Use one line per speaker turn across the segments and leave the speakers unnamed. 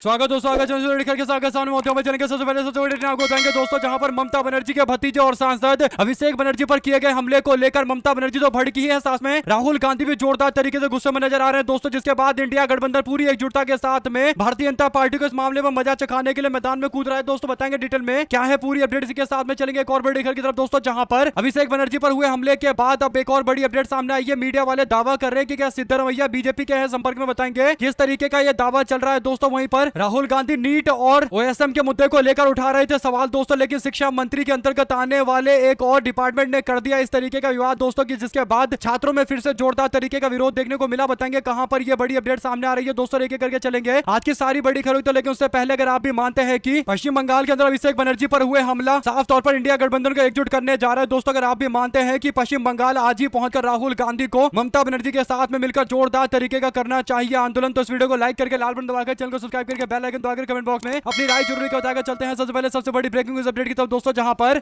स्वागत दोस्तों, सबसे पहले सबसे बड़ी आपको बताएंगे दोस्तों, जहां पर ममता बनर्जी के भतीजे और सांसद अभिषेक बनर्जी पर किए गए हमले को लेकर ममता बनर्जी तो भड़की है, साथ में राहुल गांधी भी जोरदार तरीके से गुस्से में नजर आ रहे हैं दोस्तों। जिसके बाद इंडिया गठबंधन पूरी एकजुटता के साथ में भारतीय जनता पार्टी को इस मामले में मजा चखाने के लिए मैदान में कूद रहा है दोस्तों। बताएंगे डिटेल में क्या है पूरी अपडेट, इसी के साथ में चलेंगे एक और बड़ी खबर की तरफ दोस्तों, जहां पर अभिषेक बनर्जी पर हुए हमले के बाद अब एक और बड़ी अपडेट सामने आई है। मीडिया वाले दावा कर रहे हैं कि क्या सिद्धरमैया बीजेपी के संपर्क में, बताएंगे किस तरीके का यह दावा चल रहा है दोस्तों। वहीं पर राहुल गांधी नीट और ओएसएम के मुद्दे को लेकर उठा रहे थे सवाल दोस्तों, लेकिन शिक्षा मंत्री के अंतर्गत आने वाले एक और डिपार्टमेंट ने कर दिया इस तरीके का विवाद दोस्तों की, जिसके बाद छात्रों में फिर से जोरदार तरीके का विरोध देखने को मिला। बताएंगे कहां पर यह बड़ी अपडेट सामने आ रही है दोस्तों, एक करके चलेंगे आज की सारी बड़ी खबरों तो। लेकिन उससे पहले अगर आप भी मानते हैं कि पश्चिम बंगाल के अंदर अभिषेक बनर्जी पर हुए हमला साफ तौर पर इंडिया गठबंधन को एकजुट करने जा रहा है दोस्तों, अगर आप भी मानते हैं कि पश्चिम बंगाल आज ही पहुंचकर राहुल गांधी को ममता बनर्जी के साथ में मिलकर जोरदार तरीके का करना चाहिए आंदोलन, तो इस वीडियो को लाइक करके लाल बटन दबाकर चैनल को सब्सक्राइब करके बेल आइकन दबाकर कमेंट बॉक्स में अपनी राय जरूर बताकर चलते हैं। सबसे पहले सबसे बड़ी ब्रेकिंग न्यूज अपडेट की तरफ दोस्तों, जहां पर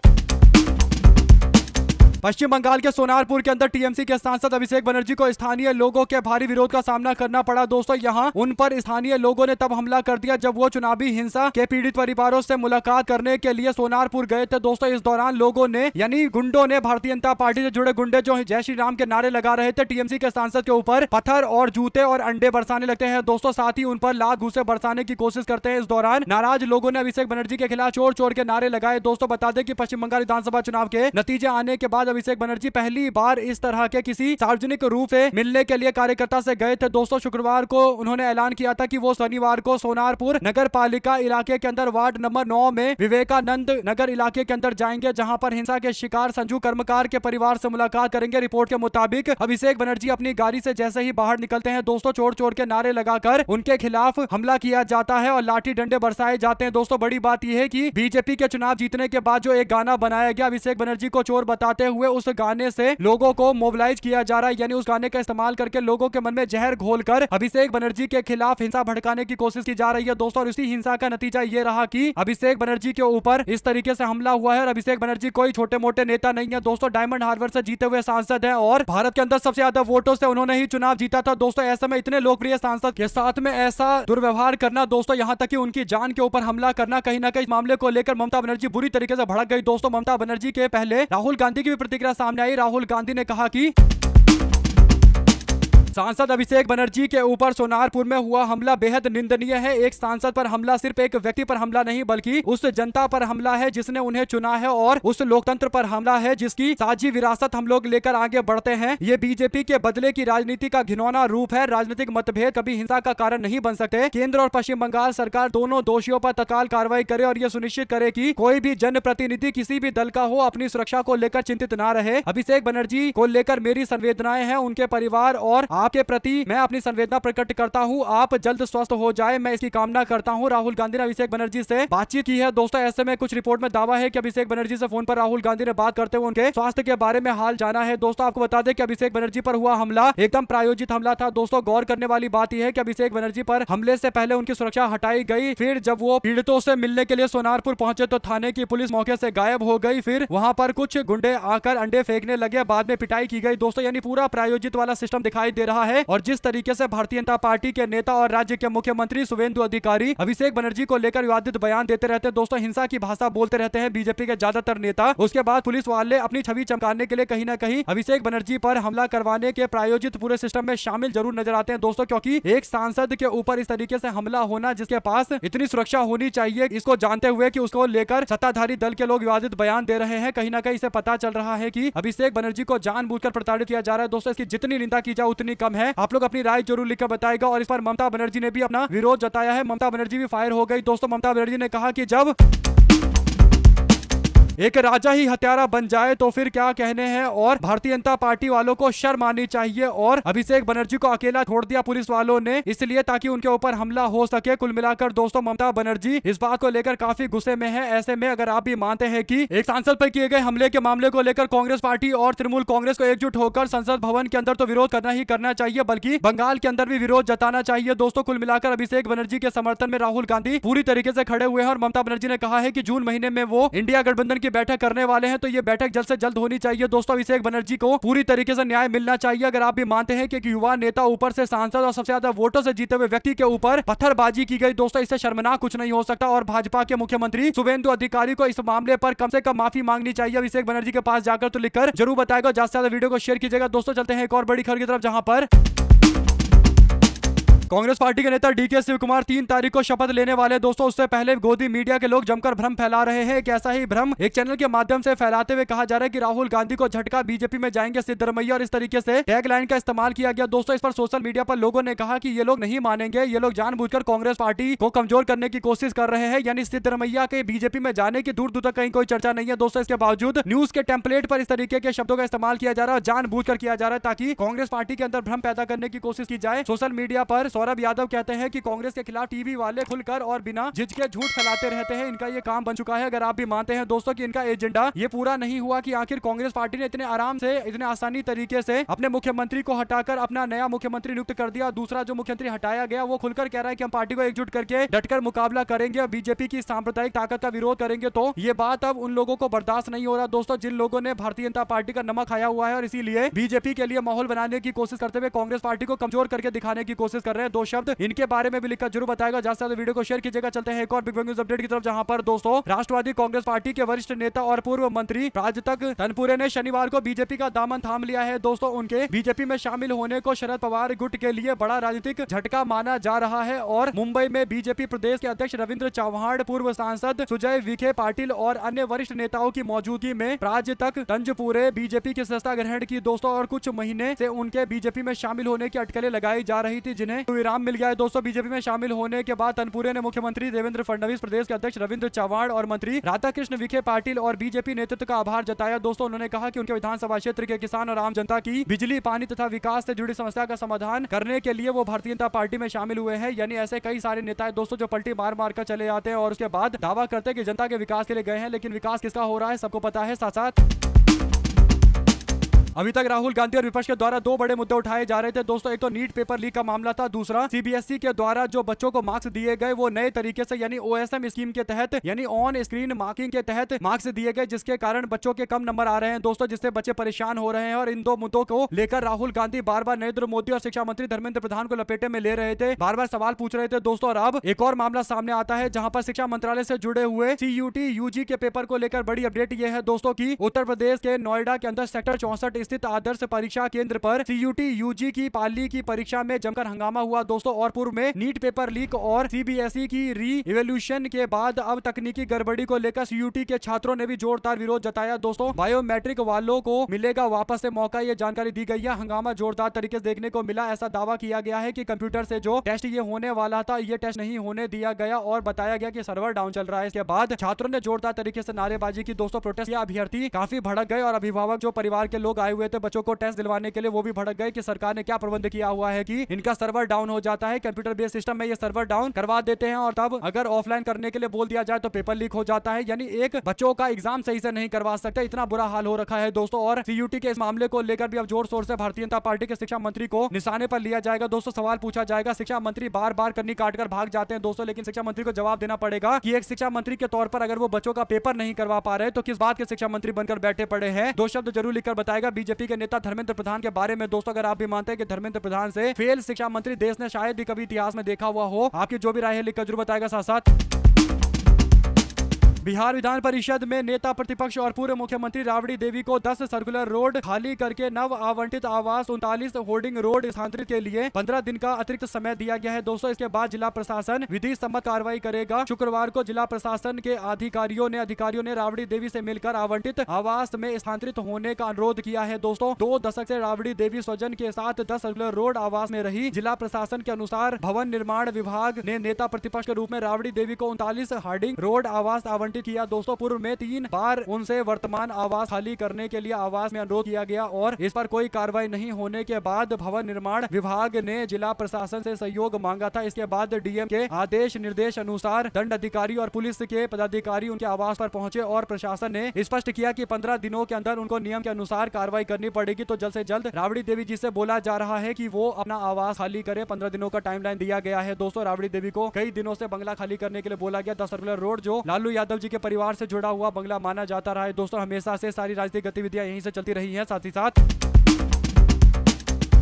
पश्चिम बंगाल के सोनारपुर के अंदर टीएमसी के सांसद अभिषेक बनर्जी को स्थानीय लोगों के भारी विरोध का सामना करना पड़ा दोस्तों। यहां उन पर स्थानीय लोगों ने तब हमला कर दिया जब वो चुनावी हिंसा के पीड़ित परिवारों से मुलाकात करने के लिए सोनारपुर गए थे दोस्तों। इस दौरान लोगों ने यानी गुंडों ने, भारतीय जनता पार्टी से जुड़े गुंडे जो जय श्री राम के नारे लगा रहे थे, टीएमसी के सांसद के ऊपर पत्थर और जूते और अंडे बरसाने लगते हैं दोस्तों, साथ ही उन पर लात घूसे बरसाने की कोशिश करते हैं। इस दौरान नाराज लोगों ने अभिषेक बनर्जी के खिलाफ चोर चोर के नारे लगाए दोस्तों। बता दें कि पश्चिम बंगाल विधानसभा चुनाव के नतीजे आने के बाद अभिषेक बनर्जी पहली बार इस तरह के किसी सार्वजनिक रूप से मिलने के लिए कार्यकर्ता से गए थे दोस्तों। शुक्रवार को उन्होंने ऐलान किया था कि वो शनिवार को सोनारपुर नगर पालिका इलाके के अंदर वार्ड नंबर 9 में विवेकानंद नगर इलाके के अंदर जाएंगे, जहां पर हिंसा के शिकार संजू कर्मकार के परिवार से मुलाकात करेंगे। रिपोर्ट के मुताबिक अभिषेक बनर्जी अपनी गाड़ी से जैसे ही बाहर निकलते हैं दोस्तों, चोर चोर के नारे लगाकर उनके खिलाफ हमला किया जाता है और लाठी डंडे बरसाए जाते हैं दोस्तों। बड़ी बात यह है कि बीजेपी के चुनाव जीतने के बाद जो एक गाना बनाया गया अभिषेक बनर्जी को चोर बताते हुए, उस गाने से लोगों को मोबिलाइज किया जा रहा है, यानी उस गाने का इस्तेमाल करके लोगों के मन में जहर घोलकर अभिषेक बनर्जी के खिलाफ हिंसा भड़काने की कोशिश की जा रही है दोस्तों। और इसी हिंसा का नतीजा ये रहा कि अभिषेक बनर्जी के ऊपर इस तरीके से हमला हुआ है। और अभिषेक बनर्जी कोई छोटे मोटे नेता नहीं है दोस्तों, डायमंड हार्बर से जीते हुए सांसद है और भारत के अंदर सबसे ज्यादा वोटों से उन्होंने ही चुनाव जीता था दोस्तों। ऐसे में इतने लोकप्रिय सांसद के साथ में ऐसा दुर्व्यवहार करना दोस्तों, यहां तक कि उनकी जान के ऊपर हमला करना, कहीं ना कहीं मामले को लेकर ममता बनर्जी बुरी तरीके से भड़क गई दोस्तों। ममता बनर्जी के पहले राहुल गांधी की भी प्रतिक्रिया सामने आई। राहुल गांधी ने कहा कि सांसद अभिषेक बनर्जी के ऊपर सोनारपुर में हुआ हमला बेहद निंदनीय है। एक सांसद पर हमला सिर्फ एक व्यक्ति पर हमला नहीं, बल्कि उस जनता पर हमला है जिसने उन्हें चुना है, और उस लोकतंत्र पर हमला है जिसकी साझी विरासत हम लोग लेकर आगे बढ़ते हैं। ये बीजेपी के बदले की राजनीति का घिनौना रूप है। राजनीतिक मतभेद कभी हिंसा का कारण नहीं बन सकते। केंद्र और पश्चिम बंगाल सरकार दोनों दोषियों पर तत्काल कार्रवाई करे और यह सुनिश्चित करे कि कोई भी जनप्रतिनिधि किसी भी दल का हो अपनी सुरक्षा को लेकर चिंतित ना रहे। अभिषेक बनर्जी को लेकर मेरी संवेदनाएं हैं, उनके परिवार और आपके प्रति मैं अपनी संवेदना प्रकट करता हूं। आप जल्द स्वस्थ हो जाए, मैं इसकी कामना करता हूं। राहुल गांधी ने अभिषेक बनर्जी से बातचीत की है दोस्तों। ऐसे में कुछ रिपोर्ट में दावा है कि अभिषेक बनर्जी से फोन पर राहुल गांधी ने बात करते हुए उनके स्वास्थ्य के बारे में हाल जाना है दोस्तों। आपको बता दें कि अभिषेक बनर्जी पर हुआ हमला एकदम प्रायोजित हमला था दोस्तों। गौर करने वाली बात यह है कि अभिषेक बनर्जी पर हमले से पहले उनकी सुरक्षा हटाई गई, फिर जब वो पीड़ितों से मिलने के लिए सोनारपुर पहुंचे तो थाने की पुलिस मौके से गायब हो गई, फिर वहां पर कुछ गुंडे आकर अंडे फेंकने लगे, बाद में पिटाई की गई दोस्तों। यानी पूरा प्रायोजित वाला सिस्टम दिखाई दे रहा है। और जिस तरीके से भारतीय जनता पार्टी के नेता और राज्य के मुख्यमंत्री शुवेंदु अधिकारी अभिषेक बनर्जी को लेकर विवादित बयान देते रहते हैं दोस्तों, हिंसा की भाषा बोलते रहते हैं बीजेपी के ज्यादातर नेता। उसके बाद पुलिस वाले अपनी छवि चमकाने के लिए कहीं ना कहीं अभिषेक बनर्जी पर हमला करवाने के प्रायोजित पूरे सिस्टम में शामिल जरूर नजर आते हैं दोस्तों, क्योंकि एक सांसद के ऊपर इस तरीके से हमला होना, जिसके पास इतनी सुरक्षा होनी चाहिए, इसको जानते हुए कि उसको लेकर सत्ताधारी दल के लोग विवादित बयान दे रहे हैं, कहीं ना कहीं इसे पता चल रहा है कि अभिषेक बनर्जी को जानबूझकर प्रताड़ित किया जा रहा है दोस्तों। इसकी जितनी निंदा की जाए उतनी कम है। आप लोग अपनी राय जरूर लिखकर बताएगा। और इस पर ममता बनर्जी ने भी अपना विरोध जताया है। ममता बनर्जी भी फायर हो गई दोस्तों। ममता बनर्जी ने कहा कि जब एक राजा ही हत्यारा बन जाए तो फिर क्या कहने हैं, और भारतीय जनता पार्टी वालों को शर्म आनी चाहिए। और अभिषेक बनर्जी को अकेला छोड़ दिया पुलिस वालों ने, इसलिए ताकि उनके ऊपर हमला हो सके। कुल मिलाकर दोस्तों ममता बनर्जी इस बात को लेकर काफी गुस्से में है। ऐसे में अगर आप भी मानते हैं कि एक सांसद पर किए गए हमले के मामले को लेकर कांग्रेस पार्टी और तृणमूल कांग्रेस को एकजुट होकर संसद भवन के अंदर तो विरोध करना ही करना चाहिए, बल्कि बंगाल के अंदर भी विरोध जताना चाहिए दोस्तों। कुल मिलाकर अभिषेक बनर्जी के समर्थन में राहुल गांधी पूरी तरीके से खड़े हुए हैं और ममता बनर्जी ने कहा है कि जून महीने में वो इंडिया गठबंधन की बैठक करने वाले हैं, तो ये बैठक जल्द से जल्द होनी चाहिए दोस्तों। अभिषेक बनर्जी को पूरी तरीके से न्याय मिलना चाहिए। अगर आप भी मानते हैं कि युवा नेता ऊपर से सांसद और सबसे ज्यादा वोटों से जीते हुए व्यक्ति के ऊपर पत्थरबाजी की गई दोस्तों, इससे शर्मनाक कुछ नहीं हो सकता। और भाजपा के मुख्यमंत्री शुभेंदु अधिकारी को इस मामले पर कम से कम माफी मांगनी चाहिए अभिषेक बनर्जी के पास जाकर। तो लिखकर जरूर बताएगा, ज्यादा से ज्यादा वीडियो को शेयर कीजिएगा दोस्तों। चलते हैं एक और बड़ी खबर की तरफ, जहां पर कांग्रेस पार्टी के नेता डीके शिव कुमार 3 तारीख को शपथ लेने वाले दोस्तों। उससे पहले गोदी मीडिया के लोग जमकर भ्रम फैला रहे हैं। एक ऐसा ही भ्रम एक चैनल के माध्यम से फैलाते हुए कहा जा रहा है कि राहुल गांधी को झटका, बीजेपी में जाएंगे सिद्धरमैया, और इस तरीके से टैगलाइन का इस्तेमाल किया गया दोस्तों। इस पर सोशल मीडिया पर लोगों ने कहा कि ये लोग नहीं मानेंगे, ये लोग जानबूझकर कांग्रेस पार्टी को कमजोर करने की कोशिश कर रहे हैं। यानी सिद्धरमैया के बीजेपी में जाने की दूर दूर तक कहीं कोई चर्चा नहीं है दोस्तों। इसके बावजूद न्यूज के टेम्पलेट पर इस तरीके के शब्दों का इस्तेमाल किया जा रहा है, जानबूझकर किया जा रहा है, ताकि कांग्रेस पार्टी के अंदर भ्रम पैदा करने की कोशिश की जाए। सोशल मीडिया पर सौरभ यादव कहते हैं कि कांग्रेस के खिलाफ टीवी वाले खुलकर और बिना झिझके झूठ फैलाते रहते हैं, इनका ये काम बन चुका है। अगर आप भी मानते हैं दोस्तों कि इनका एजेंडा ये पूरा नहीं हुआ कि आखिर कांग्रेस पार्टी ने इतने आराम से, इतने आसानी तरीके से अपने मुख्यमंत्री को हटाकर अपना नया मुख्यमंत्री नियुक्त कर दिया, दूसरा जो मुख्यमंत्री हटाया गया वो खुलकर कह रहा है कि हम पार्टी को एकजुट करके डटकर मुकाबला करेंगे और बीजेपी की सांप्रदायिक ताकत का विरोध करेंगे, तो ये बात अब उन लोगों को बर्दाश्त नहीं हो रहा दोस्तों, जिन लोगों ने भारतीय जनता पार्टी का नमक खाया हुआ है और इसीलिए बीजेपी के लिए माहौल बनाने की कोशिश करते हुए कांग्रेस पार्टी को कमजोर करके दिखाने की कोशिश कर रहे हैं। 2 शब्द इनके बारे में भी लिखकर जरूर बताएगा, ज्यादा से वीडियो को शेयर कीजिएगा। चलते हैं एक और बिग बैंग न्यूज अपडेट की तरफ, जहां पर दोस्तों राष्ट्रवादी कांग्रेस पार्टी के वरिष्ठ नेता और पूर्व मंत्री प्राजतक तनपुरे ने शनिवार को बीजेपी का दामन थाम लिया है दोस्तों। उनके बीजेपी में शामिल होने को शरद पवार गुट के लिए बड़ा राजनीतिक झटका माना जा रहा है और मुंबई में बीजेपी प्रदेश के अध्यक्ष रविंद्र चौहान, पूर्व सांसद सुजय विखे पाटिल और अन्य वरिष्ठ नेताओं की मौजूदगी में प्राजतक तंजपुरे बीजेपी की सत्ता ग्रहण की दोस्तों। और कुछ महीने से उनके बीजेपी में शामिल होने की अटकलें लगाई जा रही थी, जिन्हें विराम मिल गया है दोस्तों। बीजेपी में शामिल होने के बाद तनपुरे ने मुख्यमंत्री देवेंद्र फडणवीस, प्रदेश के अध्यक्ष रविंद्र चौहान और मंत्री राधाकृष्ण विखे पाटिल और बीजेपी नेतृत्व का आभार जताया दोस्तों। उन्होंने कहा कि उनके विधानसभा क्षेत्र के किसान और आम जनता की बिजली, पानी तथा विकास से जुड़ी समस्या का समाधान करने के लिए वो भारतीय जनता पार्टी में शामिल हुए हैं। यानी ऐसे कई सारे नेता हैं दोस्तों जो पलटी मार मार कर चले जाते हैं और उसके बाद दावा करते हैं कि जनता के विकास के लिए गए हैं, लेकिन विकास किसका हो रहा है सबको पता है। साथ साथ अभी तक राहुल गांधी और विपक्ष के द्वारा 2 बड़े मुद्दे उठाए जा रहे थे दोस्तों। एक तो नीट पेपर लीक का मामला था, दूसरा सीबीएसई के द्वारा जो बच्चों को मार्क्स दिए गए वो नए तरीके से यानी ओएसएम स्कीम के तहत यानी ऑन स्क्रीन मार्किंग के तहत मार्क्स दिए गए, जिसके कारण बच्चों के कम नंबर आ रहे हैं दोस्तों, जिससे बच्चे परेशान हो रहे हैं। और इन 2 मुद्दों को लेकर राहुल गांधी बार बार नरेंद्र मोदी और शिक्षा मंत्री धर्मेंद्र प्रधान को लपेटे में ले रहे थे, बार बार सवाल पूछ रहे थे दोस्तों। और अब एक और मामला सामने आता है, जहां पर शिक्षा मंत्रालय से जुड़े हुए CUT UG के पेपर को लेकर बड़ी अपडेट यह है दोस्तों की उत्तर प्रदेश के नोएडा के अंदर सेक्टर 64 स्थित आदर्श परीक्षा केंद्र पर CUT UG की पाली की परीक्षा में जमकर हंगामा हुआ दोस्तों। और पूर्व में नीट पेपर लीक और CBSE की री इवोल्यूशन के बाद अब तकनीकी गड़बड़ी को लेकर CUT के छात्रों ने भी जोरदार विरोध जताया दोस्तों। बायोमेट्रिक वालों को मिलेगा वापस से मौका, ये जानकारी दी गई है। हंगामा जोरदार तरीके से देखने को मिला। ऐसा दावा किया गया है कि कंप्यूटर से जो टेस्ट ये होने वाला था, ये टेस्ट नहीं होने दिया गया और बताया गया कि सर्वर डाउन चल रहा है। इसके बाद छात्रों ने जोरदार तरीके से नारेबाजी की दोस्तों। प्रोटेस्ट किया, अभ्यर्थी काफी भड़क गए और अभिभावक जो परिवार के लोग आए हुए थे बच्चों को टेस्ट दिलवाने के लिए वो भी भड़क गए कि सरकार ने क्या प्रबंध किया हुआ है कि इनका सर्वर डाउन हो जाता है, कंप्यूटर बेस्ड सिस्टम में ये सर्वर डाउन करवा देते हैं और तब अगर ऑफलाइन करने के लिए बोल दिया जाए तो पेपर लीक हो जाता है। यानी एक बच्चों का एग्जाम सही से नहीं करवा सकते, इतना बुरा हाल हो रखा है दोस्तों। और CUT के इस मामले को लेकर भी अब जोर शोर से भारतीय जनता पार्टी के शिक्षा मंत्री को निशाने पर लिया जाएगा दोस्तों। सवाल पूछा जाएगा, शिक्षा मंत्री बार बार कन्नी काटकर भाग जाते हैं दोस्तों, लेकिन शिक्षा मंत्री को जवाब देना पड़ेगा कि एक शिक्षा मंत्री के तौर पर अगर वो बच्चों का पेपर नहीं करवा पा रहे तो किस बात के शिक्षा मंत्री बनकर बैठे पड़े हैं। 2 शब्द जरूर लिखकर बताएगा बीजेपी के नेता धर्मेंद्र प्रधान के बारे में दोस्तों। अगर आप भी मानते हैं कि धर्मेंद्र प्रधान से फेल शिक्षा मंत्री देश ने शायद ही कभी इतिहास में देखा हुआ हो, आपकी जो भी राय है लिखकर जरूर बताएगा। साथ साथ बिहार विधान परिषद में नेता प्रतिपक्ष और पूर्व मुख्यमंत्री राबड़ी देवी को 10 सर्कुलर रोड खाली करके नव आवंटित आवास 39 होर्डिंग रोड स्थानांतरित के लिए 15 दिन का अतिरिक्त समय दिया गया है दोस्तों। इसके बाद जिला प्रशासन विधि सम्मत कार्रवाई करेगा। शुक्रवार को जिला प्रशासन के अधिकारियों ने राबड़ी देवी से मिलकर आवंटित आवास में स्थानांतरित होने का अनुरोध किया है दोस्तों। 2 दशक से राबड़ी देवी स्वजन के साथ 10 सर्कुलर रोड आवास में रही। जिला प्रशासन के अनुसार भवन निर्माण विभाग ने नेता प्रतिपक्ष के रूप में राबड़ी देवी को 39 होर्डिंग रोड आवास आवंटित किया दोस्तों। पूर्व में 3 बार उनसे वर्तमान आवास खाली करने के लिए आवास में अनुरोध किया गया और इस पर कोई कार्रवाई नहीं होने के बाद भवन निर्माण विभाग ने जिला प्रशासन से सहयोग मांगा था। इसके बाद डीएम के आदेश निर्देश अनुसार दंड अधिकारी और पुलिस के पदाधिकारी उनके आवास पर पहुंचे और प्रशासन ने स्पष्ट किया कि 15 दिनों के अंदर उनको नियम के अनुसार कार्रवाई करनी पड़ेगी। तो जल्द से जल्द राबड़ी देवी जी से बोला जा रहा है कि वो अपना आवास खाली करे। 15 दिनों का टाइमलाइन दिया गया है दोस्तों। राबड़ी देवी को कई दिनों से बंगला खाली करने के लिए बोला गया। 10 सर्कुलर रोड जो लालू यादव जी बनर्जी के परिवार से जुड़ा हुआ बंगला माना जाता रहा है। दोस्तों हमेशा से सारी राजनीतिक गतिविधियां यहीं से चलती रही हैं। साथ ही साथ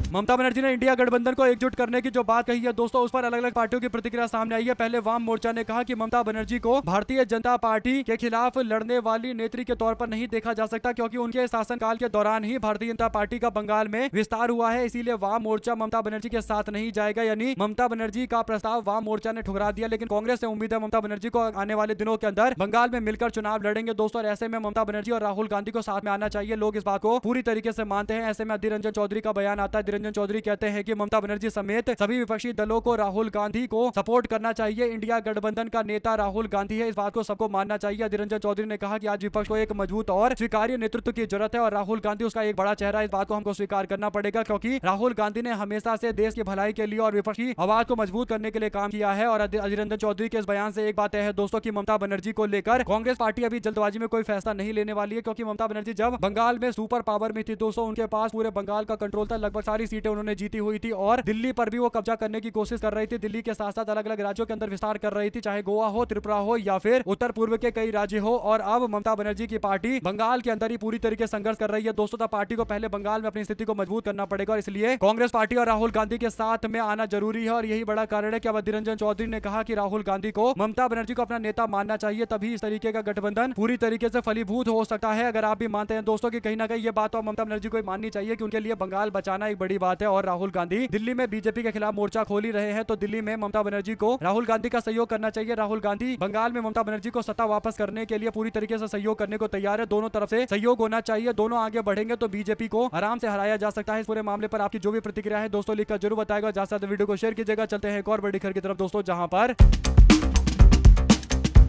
ममता बनर्जी ने इंडिया गठबंधन को एकजुट करने की जो बात कही है दोस्तों, उस पर अलग अलग पार्टियों की प्रतिक्रिया सामने आई है। पहले वाम मोर्चा ने कहा कि ममता बनर्जी को भारतीय जनता पार्टी के खिलाफ लड़ने वाली नेत्री के तौर पर नहीं देखा जा सकता, क्योंकि उनके शासनकाल के दौरान ही भारतीय जनता पार्टी का बंगाल में विस्तार हुआ है। इसीलिए वाम मोर्चा ममता बनर्जी के साथ नहीं जाएगा, यानी ममता बनर्जी का प्रस्ताव वाम मोर्चा ने ठुकरा दिया। लेकिन कांग्रेस से उम्मीद है ममता बनर्जी को आने वाले दिनों के अंदर बंगाल में मिलकर चुनाव लड़ेंगे दोस्तों। और ऐसे में ममता बनर्जी और राहुल गांधी को साथ में आना चाहिए। लोग इस बात को पूरी तरीके से मानते हैं। ऐसे में अधीर रंजन चौधरी का बयान आता है। अधीर रंजन चौधरी कहते हैं कि ममता बनर्जी समेत सभी विपक्षी दलों को राहुल गांधी को सपोर्ट करना चाहिए। इंडिया गठबंधन का नेता राहुल गांधी है, इस बात को सबको मानना चाहिए। अधीर रंजन चौधरी ने कहा कि आज विपक्ष को एक मजबूत और स्वीकार्य नेतृत्व की जरूरत है और राहुल गांधी उसका एक बड़ा चेहरा है। इस बात को हमको स्वीकार करना पड़ेगा, क्योंकि राहुल गांधी ने हमेशा से देश की भलाई के लिए और विपक्ष की आवाज को मजबूत करने के लिए काम किया है। और अधीर रंजन चौधरी के इस बयान से एक बात है दोस्तों कि ममता बनर्जी को लेकर कांग्रेस पार्टी अभी जल्दबाजी में कोई फैसला नहीं लेने वाली है, क्योंकि ममता बनर्जी जब बंगाल में सुपर पावर में थी दोस्तों, उनके पास पूरे बंगाल का कंट्रोल था। लगभग सारी सीटें उन्होंने जीती हुई थी और दिल्ली पर भी वो कब्जा करने की कोशिश कर रही थी। दिल्ली के साथ साथ अलग अलग राज्यों के अंदर विस्तार कर रही थी, चाहे गोवा हो, त्रिपुरा हो या फिर उत्तर पूर्व के कई राज्य हो। और अब ममता बनर्जी की पार्टी बंगाल के अंदर ही पूरी तरीके से संघर्ष कर रही है दोस्तों। तब पार्टी को पहले बंगाल में अपनी स्थिति को मजबूत करना पड़ेगा और इसलिए कांग्रेस पार्टी और राहुल गांधी के साथ में आना जरूरी है। और यही बड़ा कारण है कि अब अधीर रंजन चौधरी ने कहा कि राहुल गांधी को ममता बनर्जी को अपना नेता मानना चाहिए, तभी इस तरीके का गठबंधन पूरी तरीके से फलीभूत हो सकता है। अगर आप भी मानते हैं दोस्तों कि कहीं ना कहीं ये बात तो ममता बनर्जी को माननी चाहिए कि उनके लिए बंगाल बचाना एक बड़ी बात है। और राहुल गांधी दिल्ली में बीजेपी के खिलाफ मोर्चा खोल ही रहे हैं, तो दिल्ली में ममता बनर्जी को राहुल गांधी का सहयोग करना चाहिए। राहुल गांधी बंगाल में ममता बनर्जी को सत्ता वापस करने के लिए पूरी तरीके से सहयोग करने को तैयार है। दोनों तरफ से सहयोग होना चाहिए, दोनों आगे बढ़ेंगे तो बीजेपी को आराम से हराया जा सकता है। इस पूरे मामले पर आपकी जो भी प्रतिक्रिया है दोस्तों लिखकर जरूर बताएगा। ज्यादा से ज्यादा वीडियो को शेयर कीजिएगा। चलते हैं एक और बड़ी खबर की तरफ दोस्तों, जहां पर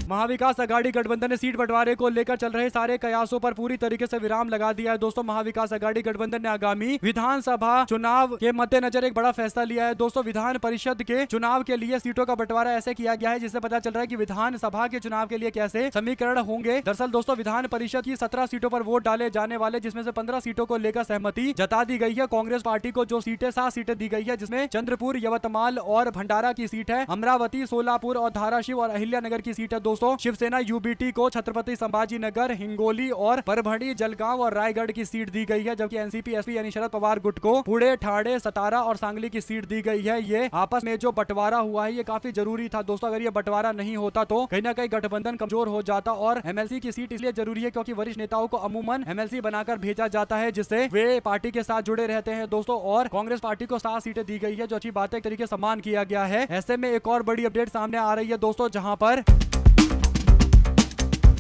महाविकास अघाड़ी गठबंधन ने सीट बंटवारे को लेकर चल रहे सारे कयासों पर पूरी तरीके से विराम लगा दिया है दोस्तों। महाविकास अघाड़ी गठबंधन ने आगामी विधानसभा चुनाव के मद्देनजर एक बड़ा फैसला लिया है दोस्तों। विधान परिषद के चुनाव के लिए सीटों का बंटवारा ऐसे किया गया है जिससे पता चल रहा है कि विधानसभा के चुनाव के लिए कैसे समीकरण होंगे। दरअसल दोस्तों विधान परिषद की 17 सीटों पर वोट डाले जाने वाले, जिसमें से 15 सीटों को लेकर सहमति जता दी गई है। कांग्रेस पार्टी को जो सीटें 7 सीटें दी गई है, जिसमें चंद्रपुर, यवतमाल और भंडारा की सीट है। अमरावती, सोलापुर और धाराशिव और अहिल्यानगर की सीट है दोस्तों। शिवसेना यूबीटी को छत्रपति संभाजी नगर, हिंगोली और परभणी, जलगांव और रायगढ़ की सीट दी गई है। जबकि एनसीपी एसपी यानी शरद पवार गुट को पुणे, ठाणे, सतारा और सांगली की सीट दी गई है। ये आपस में जो बंटवारा हुआ है ये काफी जरूरी था दोस्तों। अगर ये बंटवारा नहीं होता तो कहीं ना कहीं गठबंधन कमजोर हो जाता। और एमएलसी की सीट इसलिए जरूरी है क्योंकि वरिष्ठ नेताओं को अमूमन एमएलसी बनाकर भेजा जाता है, जिससे वे पार्टी के साथ जुड़े रहते हैं दोस्तों। और कांग्रेस पार्टी को 7 सीटें दी गई है, जो अच्छी बात है, एक तरीके से सम्मान किया गया है। ऐसे में एक और बड़ी अपडेट सामने आ रही है दोस्तों, जहां पर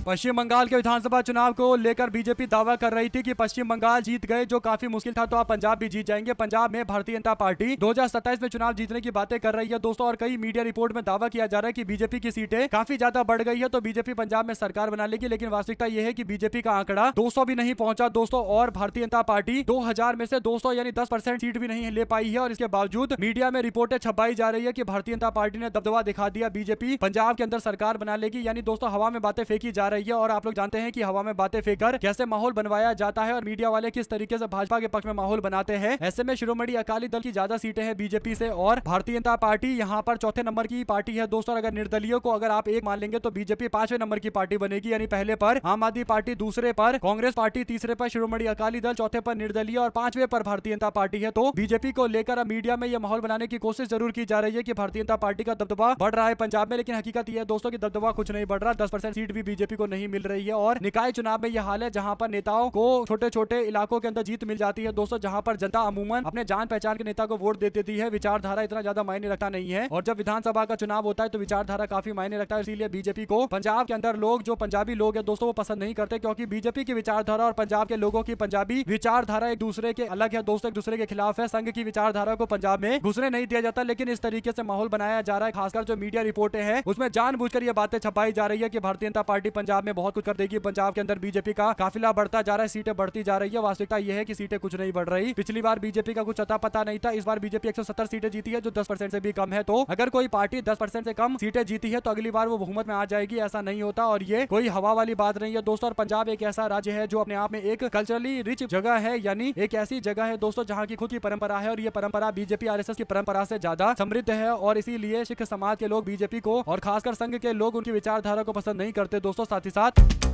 पश्चिम बंगाल के विधानसभा चुनाव को लेकर बीजेपी दावा कर रही थी कि पश्चिम बंगाल जीत गए, जो काफी मुश्किल था, तो आप पंजाब भी जीत जाएंगे। पंजाब में भारतीय जनता पार्टी 2027 में चुनाव जीतने की बातें कर रही है दोस्तों। और कई मीडिया रिपोर्ट में दावा किया जा रहा है कि बीजेपी की सीटें काफी ज्यादा बढ़ गई है, तो बीजेपी पंजाब में सरकार बना लेगी। लेकिन वास्तविकता यह है कि बीजेपी का आंकड़ा 200 भी नहीं पहुंचा दोस्तों। और भारतीय जनता पार्टी 2000 में से 200 यानी 10% सीट भी नहीं ले पाई है। और इसके बावजूद मीडिया में रिपोर्टें छपाई जा रही है कि भारतीय जनता पार्टी ने दबदबा दिखा दिया, बीजेपी पंजाब के अंदर सरकार बना लेगी। यानी दोस्तों हवा में बातें फेंकी जा रही है। और आप लोग जानते हैं कि हवा में बातें फेंककर कैसे माहौल बनवाया जाता है और मीडिया वाले किस तरीके से भाजपा के पक्ष में माहौल बनाते हैं। ऐसे में शिरोमणि अकाली दल की ज्यादा सीटें हैं बीजेपी से और भारतीय जनता पार्टी यहां पर चौथे नंबर की पार्टी है दोस्तों। अगर निर्दलीयों को अगर आप एक मान लेंगे तो बीजेपी 5वें नंबर की पार्टी बनेगी। यानी पहले पर आम आदमी पार्टी, दूसरे पर कांग्रेस पार्टी, तीसरे पर शिरोमणि अकाली दल, चौथे पर निर्दलीय और 5वें पर भारतीय जनता पार्टी है। तो बीजेपी को लेकर अब मीडिया में यह माहौल बनाने की कोशिश जरूर की जा रही है कि भारतीय जनता पार्टी का दबदबा बढ़ रहा है पंजाब में। लेकिन हकीकत यह है दोस्तों की दबदबा कुछ नहीं बढ़ रहा। 10% सीट भी बीजेपी को नहीं मिल रही है। और निकाय चुनाव में यह हाल है जहां पर नेताओं को छोटे छोटे इलाकों के अंदर जीत मिल जाती है दोस्तों, जहां पर जनता अमूमन अपने जान पहचान के नेता को वोट दे देती है। विचारधारा इतना ज्यादा मायने रखता नहीं है। और जब विधानसभा का चुनाव होता है तो विचारधारा काफी मायने रखता है। इसीलिए बीजेपी को पंजाब के अंदर लोग, जो पंजाबी लोग हैं दोस्तों, वो पसंद नहीं करते, क्योंकि बीजेपी की विचारधारा और पंजाब के लोगों की पंजाबी विचारधारा एक दूसरे के अलग है दोस्तों, एक दूसरे के खिलाफ है। संघ की विचारधारा को पंजाब में घुसने नहीं दिया जाता। लेकिन इस तरीके से माहौल बनाया जा रहा है, खासकर जो मीडिया रिपोर्टें हैं उसमें जानबूझकर ये बातें छपाई जा रही है कि भारतीय जनता पार्टी पंजाब में बहुत कुछ कर देगी। पंजाब के अंदर बीजेपी का काफिला बढ़ता जा रहा है, सीटें बढ़ती जा रही है। वास्तविकता यह है कि सीटें कुछ नहीं बढ़ रही। पिछली बार बीजेपी का कुछ अता पता नहीं था। इस बार बीजेपी 170 सीटें जीती है, जो 10% से भी कम है। तो अगर कोई पार्टी 10% से कम सीटें जीती है तो अगली बार वो बहुमत में आ जाएगी, ऐसा नहीं होता। और ये कोई हवा वाली बात नहीं है दोस्तों। और पंजाब एक ऐसा राज्य है जो अपने आप में एक कल्चरली रिच जगह है, यानी एक ऐसी जगह है दोस्तों जहां की खुद की परंपरा है। और ये परंपरा बीजेपी आरएसएस की परंपरा से ज्यादा समृद्ध है। और इसीलिए सिख समाज के लोग बीजेपी को और खासकर संघ के लोग उनकी विचारधारा को पसंद नहीं करते दोस्तों। साथ साथ ही साथ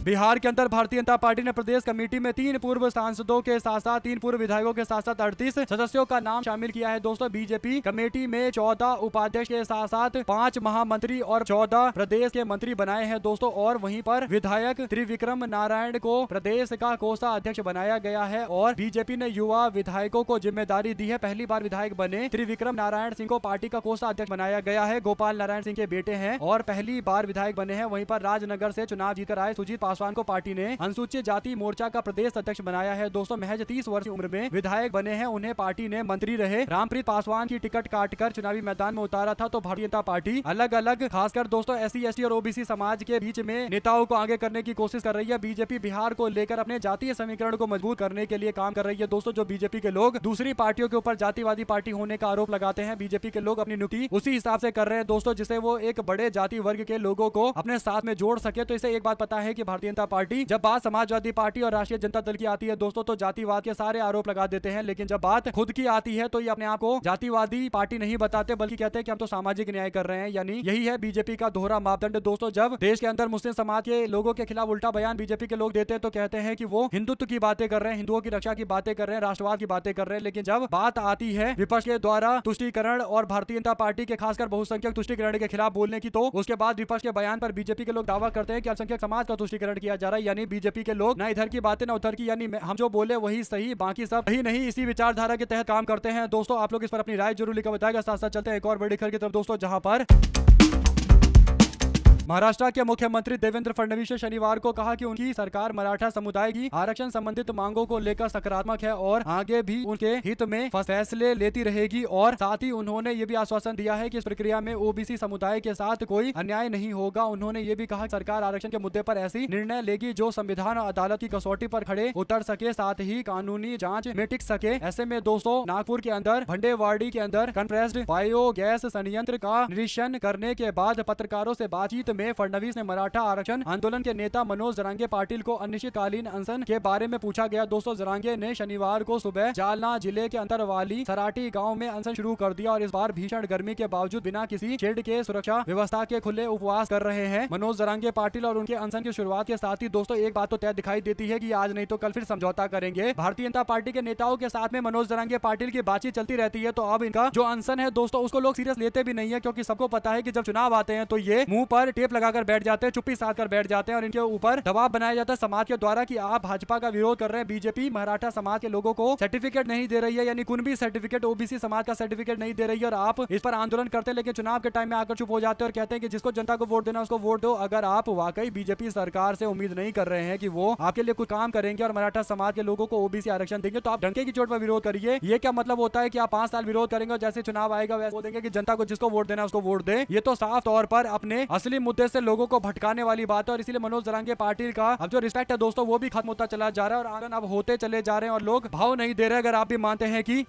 बिहार के अंदर भारतीय जनता पार्टी ने प्रदेश कमेटी में 3 पूर्व सांसदों के साथ साथ 3 पूर्व विधायकों के साथ साथ 38 सदस्यों का नाम शामिल किया है। दोस्तों बीजेपी कमेटी में 14 उपाध्यक्ष के साथ साथ 5 महामंत्री और 14 प्रदेश के मंत्री बनाए हैं दोस्तों। और वहीं पर विधायक त्रिविक्रम नारायण को प्रदेश का कोषाध्यक्ष बनाया गया है और बीजेपी ने युवा विधायकों को जिम्मेदारी दी है। पहली बार विधायक बने त्रिविक्रम नारायण सिंह को पार्टी का कोषाध्यक्ष बनाया गया है। गोपाल नारायण सिंह के बेटे हैं और पहली बार विधायक बने हैं। वहीं पर राजनगर से चुनाव जीतकर आए सुजीत पासवान को पार्टी ने अनुसूचित जाति मोर्चा का प्रदेश अध्यक्ष बनाया है। दोस्तों महज 30 वर्ष की उम्र में विधायक बने हैं। उन्हें पार्टी ने मंत्री रहे रामप्रीत पासवान की टिकट काटकर चुनावी मैदान में उतारा था। तो भारतीय जनता पार्टी अलग अलग खासकर दोस्तों SC ST और OBC समाज के बीच में नेताओं को आगे करने की कोशिश कर रही है। बीजेपी बिहार को लेकर अपने जातीय समीकरण को मजबूत करने के लिए काम कर रही है। दोस्तों जो बीजेपी के लोग दूसरी पार्टियों के ऊपर जातिवादी पार्टी होने का आरोप लगाते हैं, बीजेपी के लोग अपनी नियुक्ति उसी हिसाब से कर रहे हैं दोस्तों, जिससे वो एक बड़े जाति वर्ग के लोगों को अपने साथ में जोड़ सके। तो इसे एक बात पता है कि भारतीय जनता पार्टी जब बात समाजवादी पार्टी और राष्ट्रीय जनता दल की आती है दोस्तों तो जातिवाद के सारे आरोप लगा देते हैं, लेकिन जब बात खुद की आती है तो ये अपने आप को जातिवादी पार्टी नहीं बताते बल्कि कहते हैं कि हम तो सामाजिक न्याय कर रहे हैं। यानी यही है बीजेपी का दोहरा मापदंड दोस्तों। जब देश के अंदर मुस्लिम समाज के लोगों के खिलाफ उल्टा बयान बीजेपी के लोग देते हैं तो कहते हैं कि वो हिंदुत्व की बातें कर रहे हैं, हिंदुओं की रक्षा की बातें कर रहे हैं, राष्ट्रवाद की बातें कर रहे हैं। लेकिन जब बात आती है विपक्ष के द्वारा तुष्टीकरण और भारतीय जनता पार्टी के खासकर बहुसंख्यक तुष्टीकरण के खिलाफ बोलने की, तो उसके बाद विपक्ष के बयान पर बीजेपी के लोग दावा करते हैं कि अल्पसंख्यक समाज का तुष्टीकरण किया जा रहा है। यानी बीजेपी के लोग ना इधर की बातें ना उधर की, यानी हम जो बोले वही सही, बाकी सब सही नहीं, इसी विचारधारा के तहत काम करते हैं। दोस्तों आप लोग इस पर अपनी राय जरूर लिखकर बताएगा। साथ साथ चलते हैं एक और बड़ी खबर की तरफ दोस्तों, जहां पर महाराष्ट्र के मुख्यमंत्री देवेंद्र फडणवीस ने शनिवार को कहा कि उनकी सरकार मराठा समुदाय की आरक्षण संबंधित मांगों को लेकर सकारात्मक है और आगे भी उनके हित में फैसले लेती रहेगी। और साथ ही उन्होंने ये भी आश्वासन दिया है कि इस प्रक्रिया में OBC समुदाय के साथ कोई अन्याय नहीं होगा। उन्होंने ये भी कहा सरकार आरक्षण के मुद्दे पर ऐसी निर्णय लेगी जो संविधान और अदालत की कसौटी पर खड़े उतर सके, साथ ही कानूनी जाँच में टिक सके। ऐसे में दोस्तों नागपुर के अंदर भंडेवाड़ी के अंदर कंप्रेस्ड बायोगैस संयंत्र का निरीक्षण करने के बाद पत्रकारों से बातचीत में फडणवीस ने मराठा आरक्षण आंदोलन के नेता मनोज जरांगे पाटिल को अनिश्चितकालीन अनशन के बारे में पूछा गया। दोस्तों जरांगे ने शनिवार को सुबह जालना जिले के अंदर वाली सराटी गांव में अनशन शुरू कर दिया और इस बार भीषण गर्मी के बावजूद बिना किसी शेड के सुरक्षा व्यवस्था के खुले उपवास कर रहे हैं। मनोज जरांगे पाटिल और उनके अनशन की शुरुआत के साथ ही दोस्तों एक बात तो तय दिखाई देती है कि आज नहीं तो कल फिर समझौता करेंगे। भारतीय जनता पार्टी के नेताओं के साथ में मनोज जरांगे पाटिल की बातचीत चलती रहती है। तो अब इनका जो अनशन है दोस्तों उसको लोग सीरियस लेते भी नहीं है, क्योंकि सबको पता है कि जब चुनाव आते हैं तो ये मुंह पर टेप लगाकर बैठ जाते हैं, चुप्पी साध कर बैठ जाते हैं और इनके ऊपर दबाव बनाया जाता है समाज के द्वारा कि आप भाजपा का विरोध कर रहे हैं। बीजेपी मराठा समाज के लोगों को सर्टिफिकेट नहीं दे रही है, यानी कुछ भी सर्टिफिकेट OBC समाज का सर्टिफिकेट नहीं दे रही है और आप इस पर आंदोलन करते हैं, लेकिन चुनाव के टाइम में आकर चुप हो जाते हैं और कहते हैं कि जिसको जनता को वोट देना उसको वोट दो। अगर आप वाकई बीजेपी सरकार से उम्मीद नहीं कर रहे हैं कि वो आपके लिए कुछ काम करेंगे और मराठा समाज के लोगों को OBC आरक्षण देंगे तो आप डंके की चोट पर विरोध करिए। ये क्या मतलब होता है कि आप 5 साल विरोध करेंगे और जैसे चुनाव आएगा वैसे बोलेंगे कि जनता को जिसको वोट देना उसको वोट दे? ये तो साफ तौर पर अपने असली मुद्दे से लोगों को भटकाने वाली बात है और इसीलिए मनोज जरांगे पाटिल का अब जो रिस्पेक्ट है दोस्तों वो भी खत्म होता चला जा रहा है और आंदोलन अब होते चले जा रहे हैं और लोग भाव नहीं दे रहे। अगर आप भी मानते हैं कि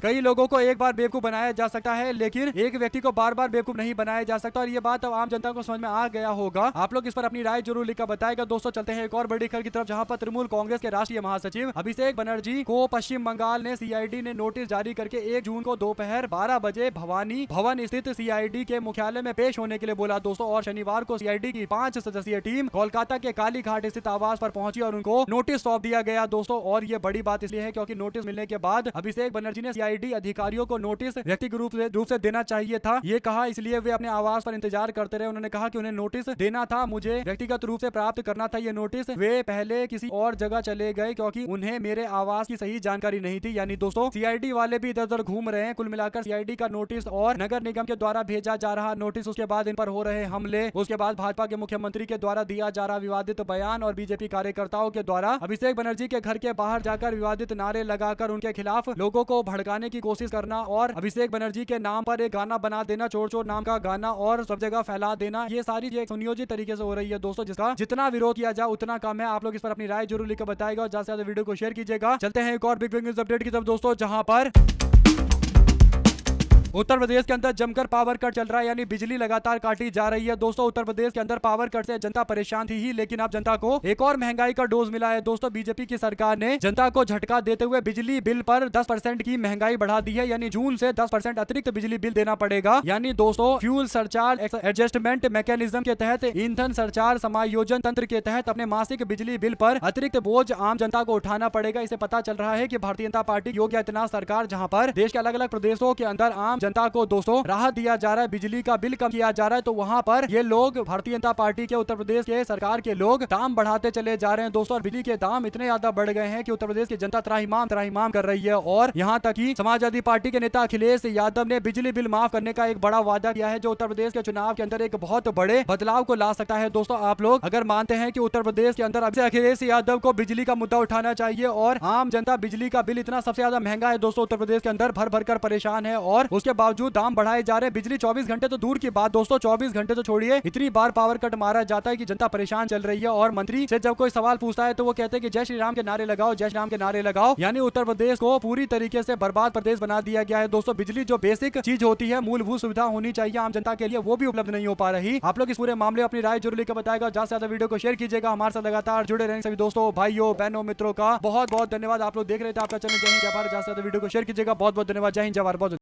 कई लोगों को एक बार बेवकूफ बनाया जा सकता है लेकिन एक व्यक्ति को बार बार बेवकूफ नहीं बनाया जा सकता, और ये बात अब आम जनता को समझ में आ गया होगा। आप लोग इस पर अपनी राय जरूर लिखकर बताएगा। दोस्तों चलते हैं एक और बड़ी खबर की तरफ, जहां पर तृणमूल कांग्रेस के राष्ट्रीय महासचिव अभिषेक बनर्जी को पश्चिम बंगाल ने CID ने नोटिस जारी करके 1 जून को दोपहर 12 बजे भवानी भवन स्थित CID के मुख्यालय में पेश होने के लिए बोला दोस्तों। और शनिवार को CID की 5 सदस्यीय टीम कोलकाता के काली घाट स्थित आवास पर पहुंची और उनको नोटिस सौंप दिया गया दोस्तों। और ये बड़ी बात इसलिए है क्योंकि नोटिस मिलने के बाद अभिषेक बनर्जी ने CID अधिकारियों को नोटिस व्यक्तिगत रूप से देना चाहिए था। ये कहा इसलिए वे अपने आवास पर इंतजार करते रहे। उन्होंने कहा कि उन्हें नोटिस देना था, मुझे व्यक्तिगत रूप से प्राप्त करना था ये नोटिस। वे पहले किसी और जगह चले गए क्योंकि उन्हें मेरे आवास की सही जानकारी नहीं थी। यानी दोस्तों CID वाले भी इधर उधर घूम रहे हैं। कुल मिलाकर CID का नोटिस और नगर निगम के द्वारा भेजा जा रहा नोटिस, उसके बाद इन पर हो रहे हमले, उसके बाद भाजपा के मुख्यमंत्री के द्वारा दिया जा रहा विवादित बयान और बीजेपी कार्यकर्ताओं के द्वारा अभिषेक बनर्जी के घर के बाहर जाकर विवादित नारे लगाकर उनके खिलाफ लोगों को भड़काने की कोशिश करना और अभिषेक बनर्जी के नाम पर एक गाना बना देना, चोर चोर नाम का गाना, और सब जगह फैला देना, ये सारी एक सुनियोजित तरीके से हो रही है दोस्तों, जिसका जितना विरोध किया जाए उतना कम है। आप लोग इस पर अपनी राय जरूर लिखकर बताएगा और ज्यादा से ज्यादा वीडियो को शेयर कीजिएगा। चलते हैं एक और बिग न्यूज अपडेट की तरफ दोस्तों, जहां पर उत्तर प्रदेश के अंदर जमकर पावर कट चल रहा है, यानी बिजली लगातार काटी जा रही है। दोस्तों उत्तर प्रदेश के अंदर पावर कट से जनता परेशान थी ही, लेकिन अब जनता को एक और महंगाई का डोज मिला है। दोस्तों बीजेपी की सरकार ने जनता को झटका देते हुए बिजली बिल पर 10% की महंगाई बढ़ा दी है, यानी जून से 10% अतिरिक्त बिजली बिल देना पड़ेगा। यानी दोस्तों फ्यूल सरचार्ज एडजस्टमेंट मैकेनिज्म के तहत ईंधन सरचार्ज समायोजन तंत्र के तहत अपने मासिक बिजली बिल पर अतिरिक्त बोझ आम जनता को उठाना पड़ेगा। इसे पता चल रहा है कि भारतीय जनता पार्टी योगी आदित्यनाथ सरकार जहां पर देश के अलग अलग प्रदेशों के अंदर आम जनता को दोस्तों राहत दिया जा रहा है, बिजली का बिल कम किया जा रहा है, तो वहां पर ये लोग भारतीय जनता पार्टी के उत्तर प्रदेश के सरकार के लोग दाम बढ़ाते चले जा रहे हैं। दोस्तों और बिजली के दाम इतने ज्यादा बढ़ गए हैं कि उत्तर प्रदेश की जनता त्राहिमाम कर रही है। और यहाँ तक कि समाजवादी पार्टी के नेता अखिलेश यादव ने बिजली बिल माफ करने का एक बड़ा वादा किया है, जो उत्तर प्रदेश के चुनाव के अंदर एक बहुत बड़े बदलाव को ला सकता है। दोस्तों आप लोग अगर मानते हैं कि उत्तर प्रदेश के अंदर अखिलेश यादव को बिजली का मुद्दा उठाना चाहिए और आम जनता बिजली का बिल इतना सबसे ज्यादा महंगा है दोस्तों उत्तर प्रदेश के अंदर भर कर परेशान है, और उसके बावजूद दाम बढ़ाए जा रहे हैं। बिजली 24 घंटे तो दूर की बात दोस्तों, 24 घंटे तो छोड़िए, इतनी बार पावर कट मारा जाता है कि जनता परेशान चल रही है। और मंत्री से जब कोई सवाल पूछता है तो वो कहते हैं कि जय श्री राम के नारे लगाओ, जय श्री राम के नारे लगाओ। यानी उत्तर प्रदेश को पूरी तरीके से बर्बाद प्रदेश बना दिया गया है। दोस्तों बिजली जो बेसिक चीज होती है, मूलभूत सुविधा होनी चाहिए आम जनता के लिए, वो भी उपलब्ध नहीं हो पा रही। आप लोग इस पूरे मामले अपनी राय जरूर लिखकर बताएगा, ज्यादा से ज्यादा वीडियो को शेयर कीजिएगा। हमारे साथ लगातार जुड़े रहेंगे सभी दोस्तों, भाइयों, बहनों, मित्रों का बहुत बहुत धन्यवाद। आप लोग देख रहे थे आपका चैनल जय हिंद जय भारत। ज्यादा से ज्यादा वीडियो को शेयर कीजिएगा। बहुत बहुत धन्यवाद। जय हिंद जय भारत। बहुत